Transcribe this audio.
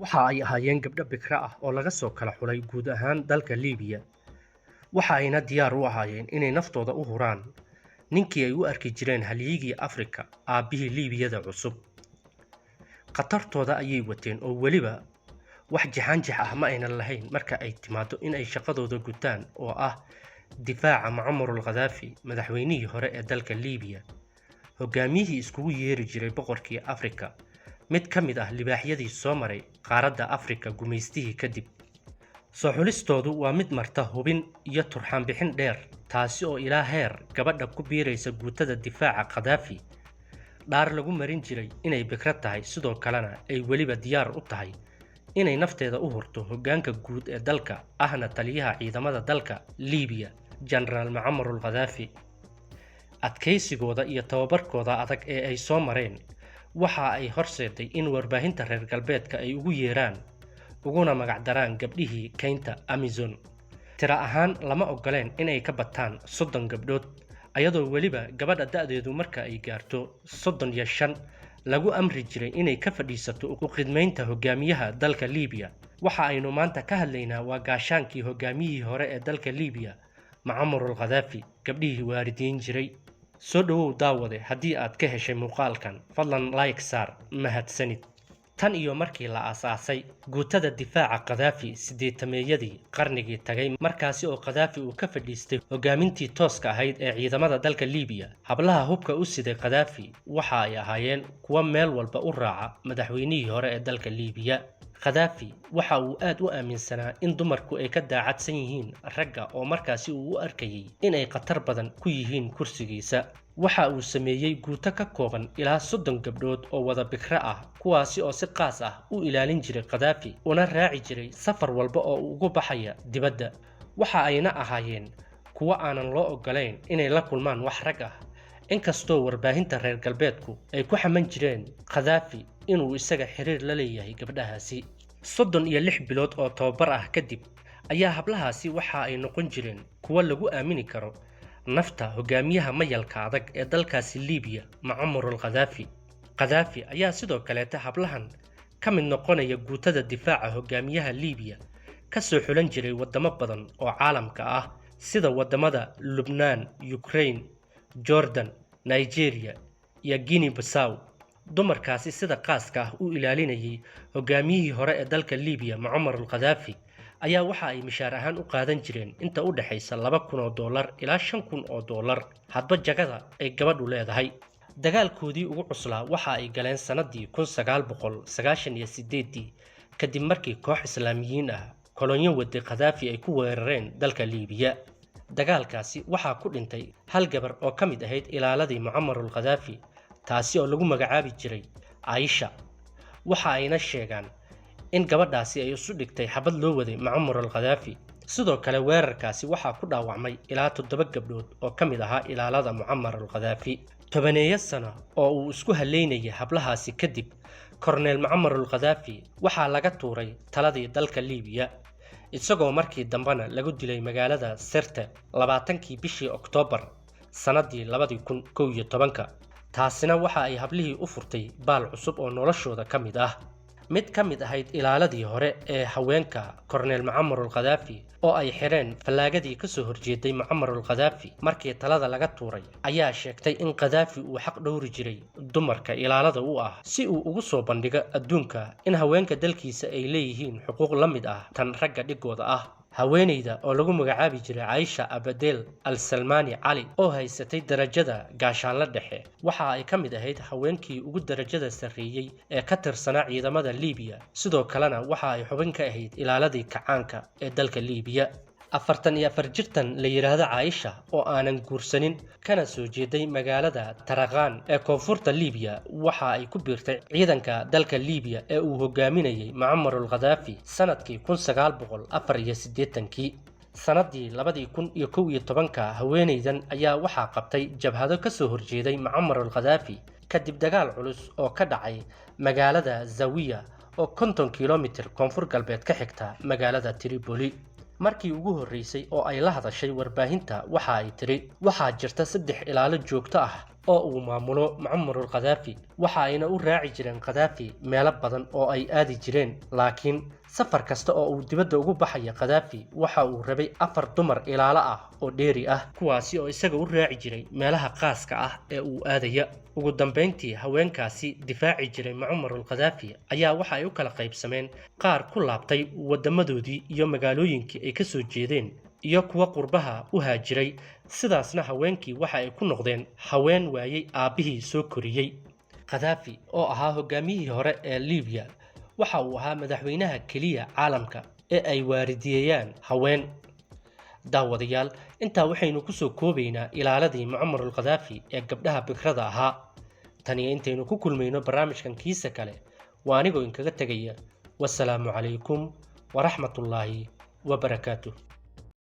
waxa ay ahaayeen gabdho bikra ah oo laga soo kala xulay guud ahaan dalka Liibiya. Waxa ayna diyaar u ahaayeen inay naftooda u huraan ninkii ay u arki jireen halyigii Afrika, aabihii Liibiyada cusub. Qatartooda ayay wateen oo weliba wax jaxanjax ah ma aynan lahayn marka ay timaado in ay shaqadooda gutaan oo ah difaaca Muammar al-Gaddafi, madaxweynihii hore ee dalka Liibiya, hogaamiyihii iskugu yeeri jiray boqorkii Afrika, mid ka mid ah libaaxyadii soo maray qaaradda Afrika gumaystihii kadib. Soo xulistoodu waa mid marta hubin iyo turxaan bixin dheer, taasi oo ilaa heer gabadha ku biiraysa guutada difaaca Gaddafi dhaar lagu marin jiray inay bikra tahay, sidoo kalena ay weliba diyaar u tahay inay nafteeda u hurto hoggaanka guud ee dalka ahna taliyaha ciidamada dalka Liibiya, Generaal Muammar al-Gaddafi. Adkaysigooda iyo tababarkooda adag ee ay soo mareen waxa ay horseeday in warbaahinta reer galbeedka ay ugu yeeraan uguna magac daraan gabdhihii kaynta Amazon. Tira ahaan lama ogoleen inay ka bataan 30 gabdhood, ayadoo weliba gabadha da'deedu marka ay gaarto 35 lagu amri jiray inay ka fadhiisato u khidmaynta hogaamiyaha dalka Liibiya. Waxa aynu maanta ka hadlaynaa waa gaashaankii hogaamiyihii hore ee dalka Liibiya, Muammar al-Gaddafi, gabdhihii waaridiin jiray. Soo dhawow daawade, haddii aad ka heshay muuqaalkan fadlan like saar, mahadsanid. Tan iyo markii la aasaasay guutada difaaca Gaddafi 80meeyadii qarnigii tagay, markaasi oo Gaddafi uu ka fadhiistay hogaamintii tooska ahayd ee ciidamada dalka Liibiya, hablaha hubka u siday Gaddafi waxa ay ahaayeen kuwa meel walba u raaca madaxweynihii hore ee dalka Liibiya. Gaddafi waxa uu aad u aaminsanaa in dumarku ay ka daacadsan yihiin ragga, oo markaasi uu u arkayay inay khatar badan ku yihiin kursigiisa. Waxa uu sameeyay guuto ka kooban ilaa 30 gabdhood oo wada bikra ah, kuwaasi oo si qaas ah u ilaalin jiray Gaddafi una raaci jiray safar walba oo uu ugu baxaya dibadda. Waxa ayna ahaayeen kuwa aanan loo ogolayn inay la kulmaan wax rag ah, inkastoo warbaahinta reer galbeedku ay ku xaman jireen Gaddafi inuu isaga xiriir la leeyahay gabdhahaasi. 36 bilood oo tababar ah kadib ayaa hablahaasi waxa ay noqon jireen kuwa lagu aamini karo nafta hogaamiyaha mayalka adag ee dalkaasi Liibiya, Muammar al-Gaddafi. Gaddafi ayaa sidoo kaleeta hablahan ka mid noqonaya guutada difaaca hogaamiyaha Liibiya ka soo xulan jiray wadamo badan oo caalamka ah sida wadamada Lubnaan, Ukraine, Jordan, Nigeria iyo Guinea-Bissau. Dumarkaasi sida qaaska ah u ilaalinayay hogaamiyihii hore ee dalka Liibiya, Muammar al-Gaddafi, ayaa waxa ay mishaar ahaan u qaadan jireen inta u dhaxaysa $2,000 ilaa $5,000 hadba jagada ay gabadhu leedahay. Dagaalkoodii ugu cuslaa waxa ay galeen sanadii 1998 kadib markii koox Islaamiyiin ah kolonyo waday Gaddafi ay ku weerareen dalka Liibiya. Dagaalkaasi waxaa ku dhintay hal gabar oo ka mid ahayd ilaaladii Muammar al-Gaddafi, taasi oo lagu magacaabi jiray Aisha. Waxa ayna sheegaan in gabadhaasi ay isu dhigtay xabad loo waday Muammar al-Gaddafi. Sidoo kale weerarkaasi waxaa ku dhaawacmay ilaa 7 gabdhood oo ka mid ahaa ilaalada Muammar al-Gaddafi. 10 sano oo uu isku haleynayay hablahaasi kadib, Korneel Muammar al-Gaddafi waxaa laga tuuray taladii dalka Liibiya, isagoo markii dambena lagu dilay magaalada Sirte 20kii bishii Oktoobar sanadii 2011. taasina waxa ay hablihii u furtay baal cusub oo noloshooda ka mid ah. mid ka mid ahayd ilaaladii hore ee haweenka Korneel Muammar al-Gaddafi oo ay xireen falaagadii ka soo horjeeday Muammar al-Gaddafi markii talada laga tuuray, ayaa sheegtay in Gaddafi uu xaq dhowri jiray dumarka ilaalada u ah si uu ugu soo bandhigo adduunka in haweenka dalkiisa ay leeyihiin xuquuq la mid ah tan ragga dhigooda ah. haweeneyda oo lagu magacaabi jiray Aisha Abdel al-Salmani Ali oo haysatay darajada gaashaanle dhexe, waxa ay ka mid ahayd haweenkii ugu darajada sarreeyay ee ka tirsanaa ciidamada Liibiya, sidoo kalena waxa ay xubin ka ahayd ilaaladii kacaanka ee dalka Liibiya. 44 jirtan la yiraahdo Aisha oo aanan guursanin kana soo jeeday magaalada Taraqan ee koonfurta Liibiya, waxa ay ku biirtay ciidanka dalka Liibiya ee uu hogaaminayay Muammar al-Gaddafi sanadkii 1984. sanadii 2011 haweeneydan ayaa waxaa qabtay jabhado ka soo horjeeday Muammar al-Gaddafi kadib dagaal culus oo ka dhacay magaalada Zawiya oo 50 kiiloomitir koonfur galbeed ka xigta magaalada Tripoli. markii ugu horeysay oo ay la hadashay warbaahinta waxa ay tiri waxaa jirta 3 ilaalo joogto ah oo uu maamulo Muammar al-Qadaafi. Waxa ayna u raaci jireen Qadaafi meelo badan oo ay aadi jireen, laakiin safar kasta oo uu dibadda ugu baxaya Qadaafi waxa uu rabay 4 dumar ilaalo ah oo dheeri ah, kuwaasi oo isaga u raaci jiray meelaha qaaska ah ee uu aadaya. ugu dambeyntii haweenkaasi difaaci jiray Muammar al-Qadaafi ayaa waxa ay u kala qaybsameen qaar ku laabtay wadamadoodii iyo magaalooyinkii ay ka soo jeedeen, iyo kuwa qurbaha u haajiray. sidaasna haweenkii waxa ay ku noqdeen haween waayay aabihii soo koriyay. Qadaafi oo ahaa hogaamiyihii hore ee Liibiya waxa uu ahaa madaxweynaha kaliya caalamka ee ay waaridiyeen haween. daawadayaal, intaa waxaynu ku soo koobaynaa ilaaladii Muammar al-Qadaafi ee gabdhaha bikrada ahaa. tani intaynu ku kulmayno barnaamijkan kiisa kale, waa anigoo inkaga tegaya. wassalaamu calaykum waraxmatullaahi wabarakaatuh.